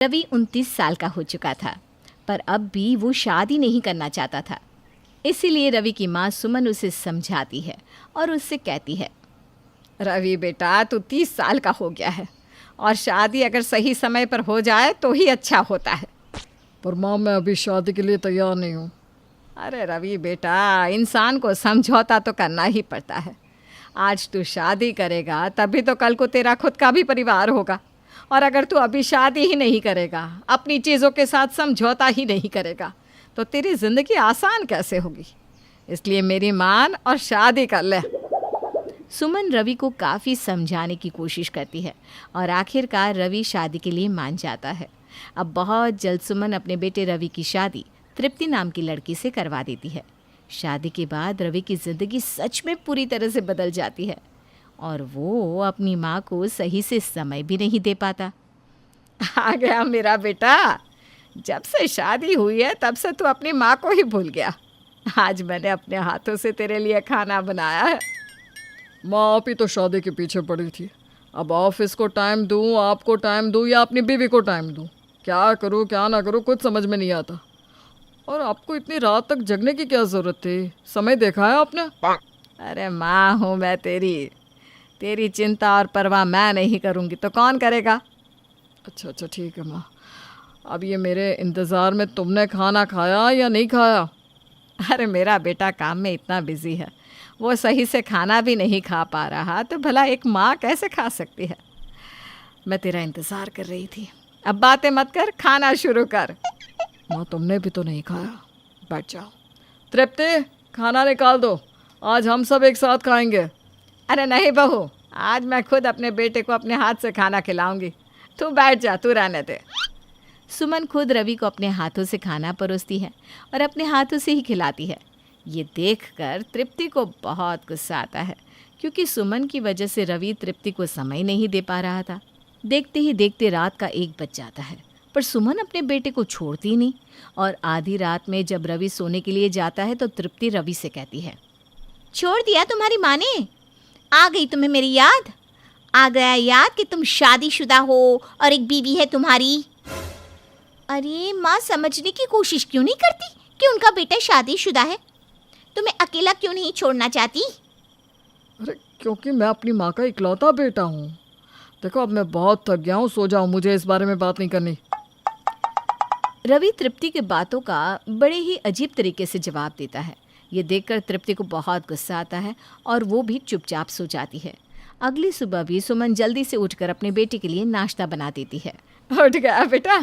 रवि 29 साल का हो चुका था, पर अब भी वो शादी नहीं करना चाहता था। इसीलिए रवि की माँ सुमन उसे समझाती है और उससे कहती है, रवि बेटा, तू 30 साल का हो गया है और शादी अगर सही समय पर हो जाए तो ही अच्छा होता है। पर माँ, मैं अभी शादी के लिए तैयार नहीं हूँ। अरे रवि बेटा, इंसान को समझौता तो करना ही पड़ता है। आज तू शादी करेगा तभी तो कल को तेरा खुद का भी परिवार होगा, और अगर तू अभी शादी ही नहीं करेगा, अपनी चीज़ों के साथ समझौता ही नहीं करेगा, तो तेरी ज़िंदगी आसान कैसे होगी। इसलिए मेरी मान और शादी कर ले। सुमन रवि को काफ़ी समझाने की कोशिश करती है और आखिरकार रवि शादी के लिए मान जाता है। अब बहुत जल्द सुमन अपने बेटे रवि की शादी तृप्ति नाम की लड़की से करवा देती है। शादी के बाद रवि की ज़िंदगी सच में पूरी तरह से बदल जाती है और वो अपनी माँ को सही से समय भी नहीं दे पाता। आ गया मेरा बेटा, जब से शादी हुई है तब से तू अपनी माँ को ही भूल गया। आज मैंने अपने हाथों से तेरे लिए खाना बनाया है। माँ, आप ही तो शादी के पीछे पड़ी थी। अब ऑफिस को टाइम दूँ, आपको टाइम दूँ या अपनी बीवी को टाइम दूँ, क्या करूँ क्या ना करूँ कुछ समझ में नहीं आता। और आपको इतनी रात तक जगने की क्या ज़रूरत थी? समय देखा है आपने? अरे माँ हूँ मैं तेरी चिंता और परवाह मैं नहीं करूँगी तो कौन करेगा। अच्छा ठीक है माँ। अब ये मेरे इंतज़ार में तुमने खाना खाया या नहीं खाया? अरे मेरा बेटा काम में इतना बिजी है, वो सही से खाना भी नहीं खा पा रहा, तो भला एक माँ कैसे खा सकती है। मैं तेरा इंतज़ार कर रही थी। अब बातें मत कर, खाना शुरू कर। माँ, तुमने भी तो नहीं खाया। बैठ जाओ। तृप्ति, खाना निकाल दो, आज हम सब एक साथ खाएंगे। अरे नहीं बहू, आज मैं खुद अपने बेटे को अपने हाथ से खाना खिलाऊंगी। तू बैठ जा, तू रहने दे। सुमन खुद रवि को अपने हाथों से खाना परोसती है और अपने हाथों से ही खिलाती है। ये देखकर तृप्ति को बहुत गुस्सा आता है, क्योंकि सुमन की वजह से रवि तृप्ति को समय नहीं दे पा रहा था। देखते ही देखते रात का 1 बज जाता है, पर सुमन अपने बेटे को छोड़ती नहीं। और आधी रात में जब रवि सोने के लिए जाता है तो तृप्ति रवि से कहती है, छोड़ दिया तुम्हारी माँ ने? आ गई तुम्हें मेरी याद? आ गया याद कि तुम शादीशुदा हो और एक बीवी है तुम्हारी? अरे माँ समझने की कोशिश क्यों नहीं करती कि उनका बेटा शादीशुदा है? तुम्हें अकेला क्यों नहीं छोड़ना चाहती? अरे क्योंकि मैं अपनी माँ का इकलौता बेटा हूँ। देखो, अब मैं बहुत थक गया हूँ, सो जाओ, मुझे इस बारे में बात नहीं करनी। रवि तृप्ति के बातों का बड़े ही अजीब तरीके से जवाब देता है। ये देखकर तृप्ति को बहुत गुस्सा आता है और वो भी चुपचाप सो जाती है। अगली सुबह भी सुमन जल्दी से उठकर अपने बेटे के लिए नाश्ता बना देती है। उठ गया बेटा,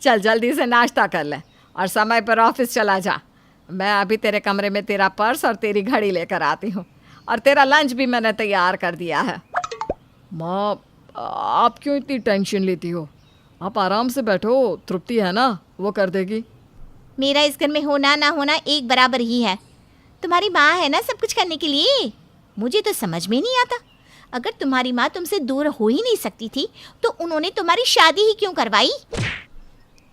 चल जल्दी से नाश्ता कर ले और समय पर ऑफिस चला जा। मैं अभी तेरे कमरे में तेरा पर्स और तेरी घड़ी लेकर आती हूँ, और तेरा लंच भी मैंने तैयार कर दिया है। माँ, आप क्यों इतनी टेंशन लेती हो? आप आराम से बैठो, तृप्ति है ना, वो कर देगी। मेरा इस घर में होना ना होना एक बराबर ही है। तुम्हारी माँ है ना सब कुछ करने के लिए। मुझे तो समझ में नहीं आता, अगर तुम्हारी माँ तुमसे दूर हो ही नहीं सकती थी तो उन्होंने तुम्हारी शादी ही क्यों करवाई?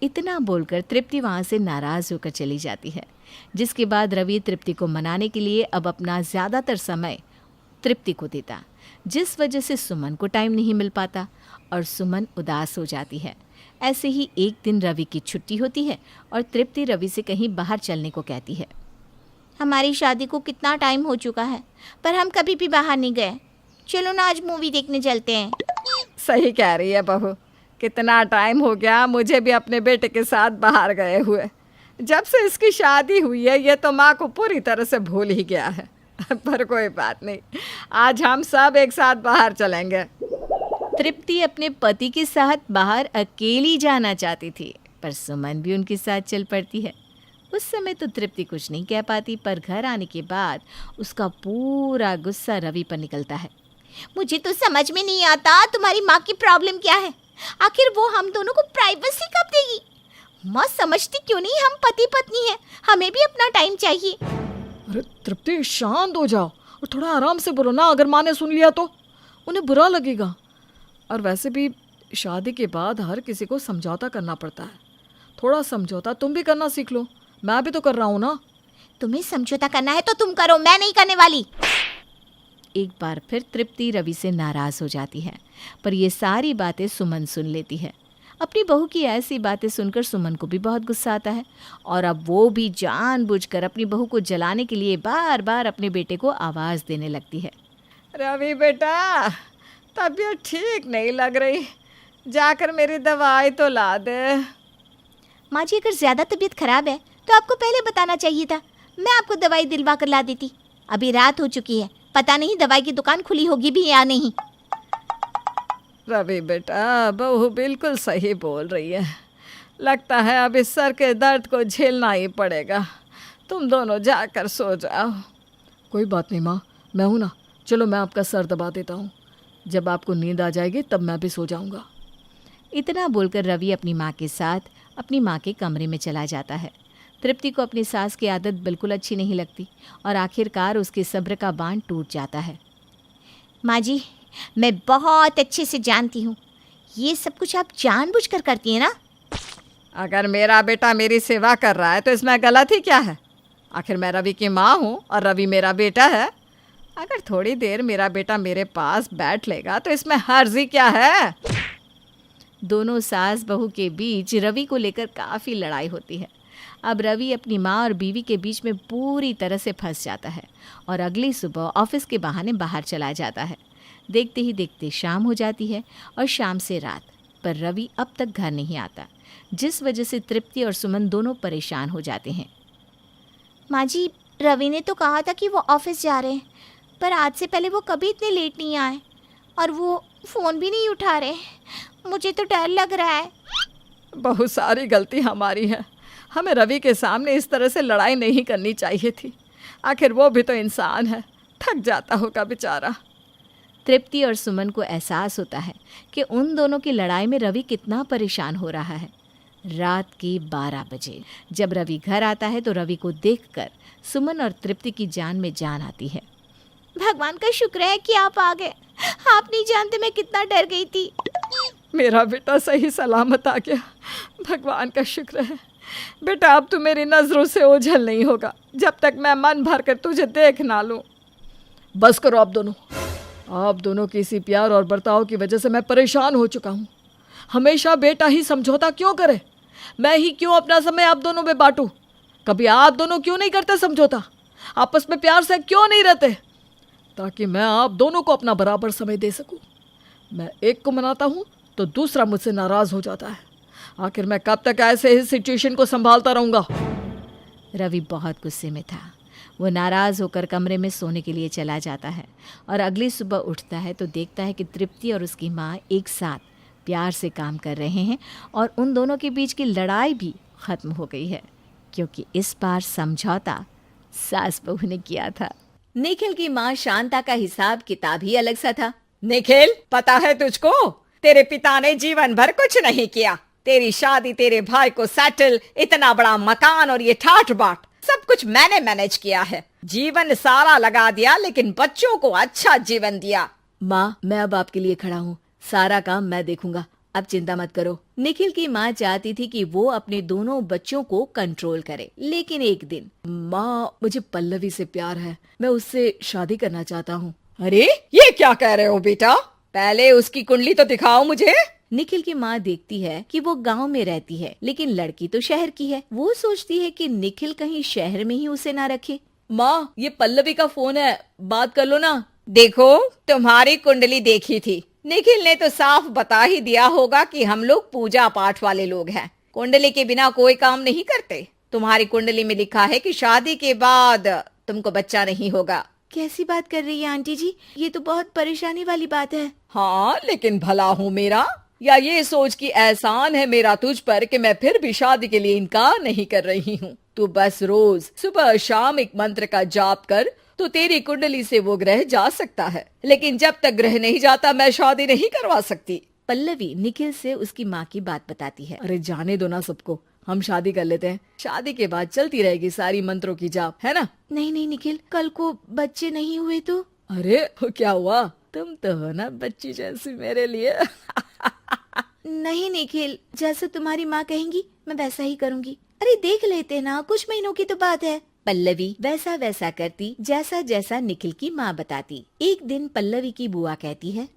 इतना बोलकर तृप्ति वहाँ से नाराज़ होकर चली जाती है, जिसके बाद रवि तृप्ति को मनाने के लिए अब अपना ज़्यादातर समय तृप्ति को देता, जिस वजह से सुमन को टाइम नहीं मिल पाता और सुमन उदास हो जाती है। ऐसे ही एक दिन रवि की छुट्टी होती है और तृप्ति रवि से कहीं बाहर चलने को कहती है। हमारी शादी को कितना टाइम हो चुका है, पर हम कभी भी बाहर नहीं गए। चलो ना आज मूवी देखने चलते हैं। सही कह रही है बहू, कितना टाइम हो गया मुझे भी अपने बेटे के साथ बाहर गए हुए। जब से इसकी शादी हुई है ये तो माँ को पूरी तरह से भूल ही गया है। पर कोई बात नहीं, आज हम सब एक साथ बाहर चलेंगे। तृप्ति अपने पति के साथ बाहर अकेली जाना चाहती थी, पर सुमन भी उनके साथ चल पड़ती है। उस समय तो तृप्ति कुछ नहीं कह पाती, पर घर आने के बाद उसका पूरा गुस्सा रवि पर निकलता है। मुझे तो समझ में नहीं आता तुम्हारी माँ की प्रॉब्लम क्या है। आखिर वो हम दोनों को प्राइवेसी कब देगी? माँ समझती क्यों नहीं हम पति पत्नी हैं, हमें भी अपना टाइम चाहिए। अरे तृप्ति, शांत हो जाओ और थोड़ा आराम से बोलो ना। अगर माँ ने सुन लिया तो उन्हें बुरा लगेगा। और वैसे भी शादी के बाद हर किसी को समझौता करना पड़ता है। थोड़ा समझौता तुम भी करना सीख लो, मैं भी तो कर रहा हूँ ना। तुम्हें समझौता करना है तो तुम करो, मैं नहीं करने वाली। एक बार फिर तृप्ति रवि से नाराज़ हो जाती है, पर ये सारी बातें सुमन सुन लेती है। अपनी बहू की ऐसी बातें सुनकर सुमन को भी बहुत गुस्सा आता है और अब वो भी जानबूझकर अपनी बहू को जलाने के लिए बार बार अपने बेटे को आवाज़ देने लगती है। रवि बेटा, तबीयत ठीक नहीं लग रही, जाकर मेरी दवाई तो ला दे। माँ जी, अगर ज़्यादा तबीयत खराब है तो आपको पहले बताना चाहिए था, मैं आपको दवाई दिलवा कर ला देती। अभी रात हो चुकी है, पता नहीं दवाई की दुकान खुली होगी भी या नहीं। रवि बेटा, बहू बिल्कुल सही बोल रही है। लगता है अब इस सर के दर्द को झेलना ही पड़ेगा। तुम दोनों जाकर सो जाओ। कोई बात नहीं माँ, मैं हूँ ना, चलो मैं आपका सर दबा देता हूँ। जब आपको नींद आ जाएगी तब मैं भी सो जाऊँगा। इतना बोलकर रवि अपनी माँ के साथ अपनी माँ के कमरे में चला जाता है। तृप्ति को अपनी सास की आदत बिल्कुल अच्छी नहीं लगती और आखिरकार उसके सब्र का बांध टूट जाता है। माँ जी, मैं बहुत अच्छे से जानती हूँ, ये सब कुछ आप जानबूझकर करती हैं ना। अगर मेरा बेटा मेरी सेवा कर रहा है तो इसमें गलत ही क्या है? आखिर मैं रवि की माँ हूँ और रवि मेरा बेटा है। अगर थोड़ी देर मेरा बेटा मेरे पास बैठ लेगा तो इसमें हर्जी क्या है? दोनों सास बहू के बीच रवि को लेकर काफ़ी लड़ाई होती है। अब रवि अपनी माँ और बीवी के बीच में पूरी तरह से फंस जाता है और अगली सुबह ऑफिस के बहाने बाहर चला जाता है। देखते ही देखते शाम हो जाती है और शाम से रात, पर रवि अब तक घर नहीं आता, जिस वजह से तृप्ति और सुमन दोनों परेशान हो जाते हैं। माँ जी, रवि ने तो कहा था कि वो ऑफिस जा रहे हैं, पर आज से पहले वो कभी इतने लेट नहीं आए और वो फ़ोन भी नहीं उठा रहे। मुझे तो डर लग रहा है। बहुत सारी गलती हमारी है। हमें रवि के सामने इस तरह से लड़ाई नहीं करनी चाहिए थी। आखिर वो भी तो इंसान है, थक जाता होगा बेचारा। तृप्ति और सुमन को एहसास होता है कि उन दोनों की लड़ाई में रवि कितना परेशान हो रहा है। रात के 12 बजे जब रवि घर आता है तो रवि को देखकर सुमन और तृप्ति की जान में जान आती है। भगवान का शुक्र है कि आप आ गए, आप नहीं जानते मैं कितना डर गई थी। मेरा बेटा सही सलामत आ गया, भगवान का शुक्र है। बेटा, अब तू मेरी नज़रों से ओझल नहीं होगा जब तक मैं मन भर कर तुझे देख ना लूँ। बस करो आप दोनों की इसी प्यार और बर्ताव की वजह से मैं परेशान हो चुका हूँ। हमेशा बेटा ही समझौता क्यों करे? मैं ही क्यों अपना समय आप दोनों में बांटूं? कभी आप दोनों क्यों नहीं करते समझौता? आपस में प्यार से क्यों नहीं रहते, ताकि मैं आप दोनों को अपना बराबर समय दे सकूं? मैं एक को मनाता हूं तो दूसरा मुझसे नाराज हो जाता है। आखिर मैं कब तक ऐसे ही सिचुएशन को संभालता रहूंगा? रवि बहुत गुस्से में था। वो नाराज़ होकर कमरे में सोने के लिए चला जाता है और अगली सुबह उठता है तो देखता है कि तृप्ति और उसकी माँ एक साथ प्यार से काम कर रहे हैं और उन दोनों के बीच की लड़ाई भी ख़त्म हो गई है, क्योंकि इस बार समझौता सास बहू ने किया था। निखिल की माँ शांता का हिसाब किताब ही अलग सा था। निखिल, पता है तुझको, तेरे पिता ने जीवन भर कुछ नहीं किया। तेरी शादी, तेरे भाई को सेटल, इतना बड़ा मकान और ये ठाठ बाट सब कुछ मैंने मैनेज किया है। जीवन सारा लगा दिया लेकिन बच्चों को अच्छा जीवन दिया। माँ, मैं अब आपके लिए खड़ा हूँ, सारा काम मैं देखूंगा, अब चिंता मत करो। निखिल की माँ चाहती थी कि वो अपने दोनों बच्चों को कंट्रोल करे, लेकिन एक दिन, माँ, मुझे पल्लवी से प्यार है, मैं उससे शादी करना चाहता हूँ। अरे, ये क्या कह रहे हो बेटा? पहले उसकी कुंडली तो दिखाओ मुझे। निखिल की माँ देखती है कि वो गांव में रहती है, लेकिन लड़की तो शहर की है। वो सोचती है कि निखिल कहीं शहर में ही उसे ना रखे। माँ, ये पल्लवी का फोन है, बात कर लो ना। देखो, तुम्हारी कुंडली देखी थी, निखिल ने तो साफ बता ही दिया होगा कि हम लोग पूजा पाठ वाले लोग हैं, कुंडली के बिना कोई काम नहीं करते। तुम्हारी कुंडली में लिखा है कि शादी के बाद तुमको बच्चा नहीं होगा। कैसी बात कर रही है आंटी जी, ये तो बहुत परेशानी वाली बात है। हाँ, लेकिन भला हूँ मेरा, या ये सोच कि एहसान है मेरा तुझ पर कि मैं फिर भी शादी के लिए इनकार नहीं कर रही हूँ। तू बस रोज सुबह शाम एक मंत्र का जाप कर तो तेरी कुंडली से वो ग्रह जा सकता है, लेकिन जब तक ग्रह नहीं जाता मैं शादी नहीं करवा सकती। पल्लवी निखिल से उसकी माँ की बात बताती है। अरे जाने दो ना सबको, हम शादी कर लेते हैं, शादी के बाद चलती रहेगी सारी मंत्रों की जाप, है ना? नहीं नहीं निखिल, कल को बच्चे नहीं हुए तो? अरे क्या हुआ, तुम तो हो ना बच्ची जैसी मेरे लिए। नहीं निखिल, जैसा तुम्हारी माँ कहेंगी मैं वैसा ही करूँगी। अरे देख लेते ना, कुछ महीनों की तो बात है। पल्लवी वैसा वैसा करती जैसा जैसा निखिल की माँ बताती। एक दिन पल्लवी की बुआ कहती है,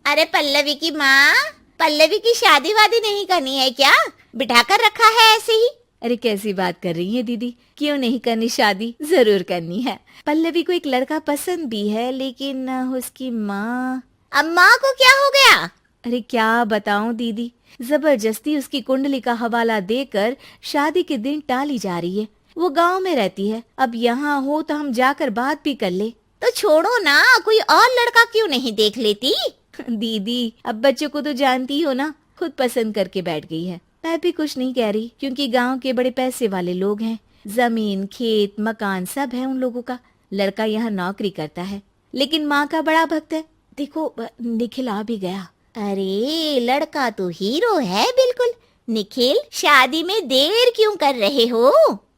अरे पल्लवी की माँ, पल्लवी की शादी वादी नहीं करनी है क्या? बिठाकर रखा है ऐसे ही? अरे कैसी बात कर रही है दीदी, क्यों नहीं करनी शादी, जरूर करनी है। पल्लवी को एक लड़का पसंद भी है, लेकिन उसकी माँ। अम्मा को क्या हो गया? अरे क्या बताऊं दीदी, जबरदस्ती उसकी कुंडली का हवाला देकर शादी के दिन टाली जा रही है। वो गांव में रहती है, अब यहाँ हो तो हम जाकर बात भी कर ले। तो छोड़ो ना, कोई और लड़का क्यों नहीं देख लेती? दीदी अब बच्चों को तो जानती हो ना, खुद पसंद करके बैठ गई है। मैं भी कुछ नहीं कह रही, क्योंकि गांव के बड़े पैसे वाले लोग हैं, जमीन खेत मकान सब है उन लोगों का। लड़का यहाँ नौकरी करता है, लेकिन माँ का बड़ा भक्त है। देखो निखिल आ भी गया। अरे लड़का तो हीरो है बिल्कुल। निखिल, शादी में देर क्यों कर रहे हो?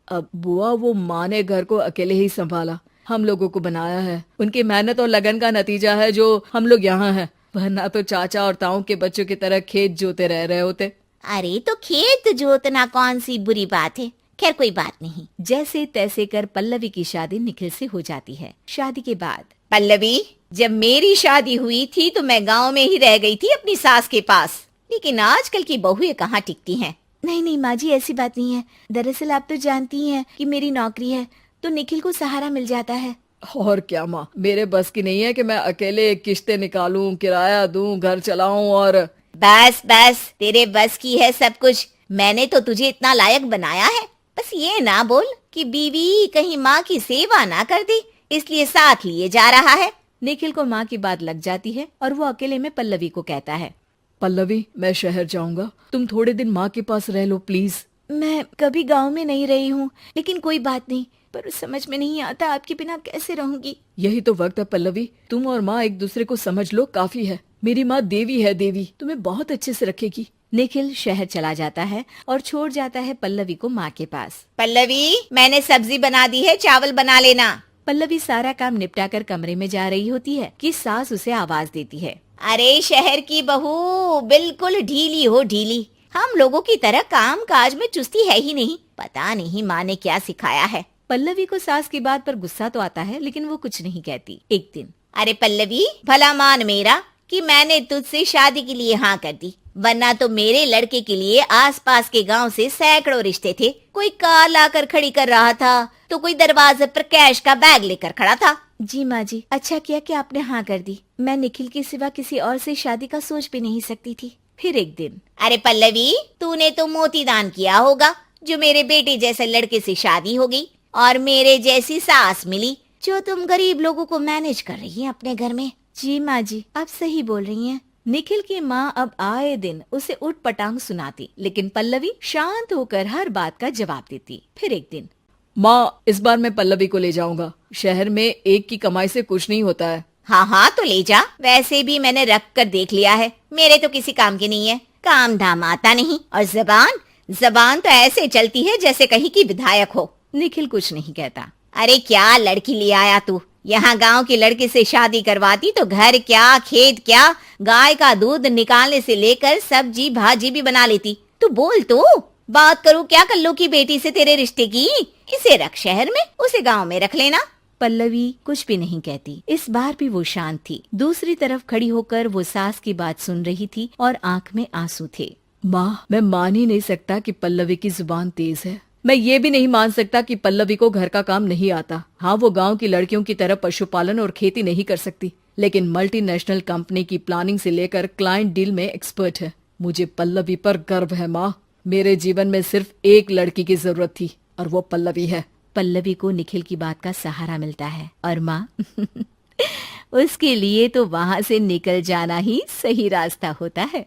अब बुआ, वो माँ ने घर को अकेले ही संभाला, हम लोगों को बनाया है। उनकी मेहनत और लगन का नतीजा है जो हम लोग यहाँ हैं, वरना तो चाचा और ताऊ के बच्चों की तरह खेत जोते रह रहे होते। अरे तो खेत जोतना कौन सी बुरी बात है। खैर कोई बात नहीं। जैसे तैसे कर पल्लवी की शादी निखिल से हो जाती है। शादी के बाद पल्लवी, जब मेरी शादी हुई थी तो मैं गांव में ही रह गई थी अपनी सास के पास, लेकिन आजकल की बहुएं कहाँ टिकती हैं। नहीं नहीं माँ जी, ऐसी बात नहीं है। दरअसल आप तो जानती हैं कि मेरी नौकरी है, तो निखिल को सहारा मिल जाता है। और क्या माँ, मेरे बस की नहीं है कि मैं अकेले किस्तें निकालूं, किराया दूं, घर चलाऊं। और बस बस, तेरे बस की है सब कुछ। मैंने तो तुझे इतना लायक बनाया है, बस ये ना बोल कि बीवी कहीं माँ की सेवा ना कर दे, इसलिए साथ लिए जा रहा है। निखिल को माँ की बात लग जाती है और वो अकेले में पल्लवी को कहता है, पल्लवी मैं शहर जाऊंगा, तुम थोड़े दिन माँ के पास रह लो प्लीज। मैं कभी गांव में नहीं रही हूँ, लेकिन कोई बात नहीं, पर समझ में नहीं आता आपके बिना कैसे रहूंगी। यही तो वक्त है पल्लवी, तुम और माँ एक दूसरे को समझ लो, काफी है। मेरी माँ देवी है, देवी तुम्हें बहुत अच्छे से रखेगी। निखिल शहर चला जाता है और छोड़ जाता है पल्लवी को माँ के पास। पल्लवी, मैंने सब्जी बना दी है, चावल बना लेना। पल्लवी सारा काम निपटाकर कमरे में जा रही होती है कि सास उसे आवाज देती है, अरे शहर की बहू, बिल्कुल ढीली हो ढीली। हम लोगों की तरह काम काज में चुस्ती है ही नहीं। पता नहीं माँ ने क्या सिखाया है। पल्लवी को सास की बात पर गुस्सा तो आता है, लेकिन वो कुछ नहीं कहती। एक दिन, अरे पल्लवी, भला मान मेरा कि मैंने तुझसे शादी के लिए हाँ कर दी, वरना तो मेरे लड़के के लिए आसपास के गांव से सैकड़ों रिश्ते थे। कोई कार लाकर खड़ी कर रहा था, तो कोई दरवाजे पर कैश का बैग लेकर खड़ा था। जी माँ जी, अच्छा किया कि आपने हाँ कर दी। मैं निखिल के सिवा किसी और से शादी का सोच भी नहीं सकती थी। फिर एक दिन, अरे पल्लवी, तूने तो मोती दान किया होगा, जो मेरे बेटे जैसे लड़के से शादी हो गई और मेरे जैसी सास मिली, जो तुम गरीब लोगों को मैनेज कर रही हैं अपने घर में। जी माँ जी, आप सही बोल रही हैं। निखिल की माँ अब आए दिन उसे उठ पटांग सुनाती, लेकिन पल्लवी शांत होकर हर बात का जवाब देती। फिर एक दिन, माँ इस बार मैं पल्लवी को ले जाऊंगा, शहर में एक की कमाई से कुछ नहीं होता है। हाँ हाँ तो ले जा, वैसे भी मैंने रख कर देख लिया है, मेरे तो किसी काम की नहीं है, काम धाम आता नहीं। और जबान तो ऐसे चलती है जैसे कहीं की विधायक हो। निखिल कुछ नहीं कहता। अरे क्या लड़की ले आया तू, यहाँ गांव की लड़की से शादी करवाती तो घर क्या खेत क्या, गाय का दूध निकालने से लेकर सब्जी भाजी भी बना लेती। तू बोल तो, बात करूँ क्या कल्लू की बेटी से तेरे रिश्ते की? इसे रख शहर में, उसे गांव में रख लेना। पल्लवी कुछ भी नहीं कहती। इस बार भी वो शांत थी। दूसरी तरफ खड़ी होकर वो सास की बात सुन रही थी और आंख में आंसू थे। माँ मैं मान ही नहीं सकता कि पल्लवी की जुबान तेज है। मैं ये भी नहीं मान सकता कि पल्लवी को घर का काम नहीं आता। हाँ, वो गांव की लड़कियों की तरह पशुपालन और खेती नहीं कर सकती, लेकिन मल्टीनेशनल कंपनी की प्लानिंग से लेकर क्लाइंट डील में एक्सपर्ट है। मुझे पल्लवी पर गर्व है माँ। मेरे जीवन में सिर्फ एक लड़की की जरूरत थी और वो पल्लवी है। पल्लवी को निखिल की बात का सहारा मिलता है और माँ उसके लिए तो वहाँ से निकल जाना ही सही रास्ता होता है।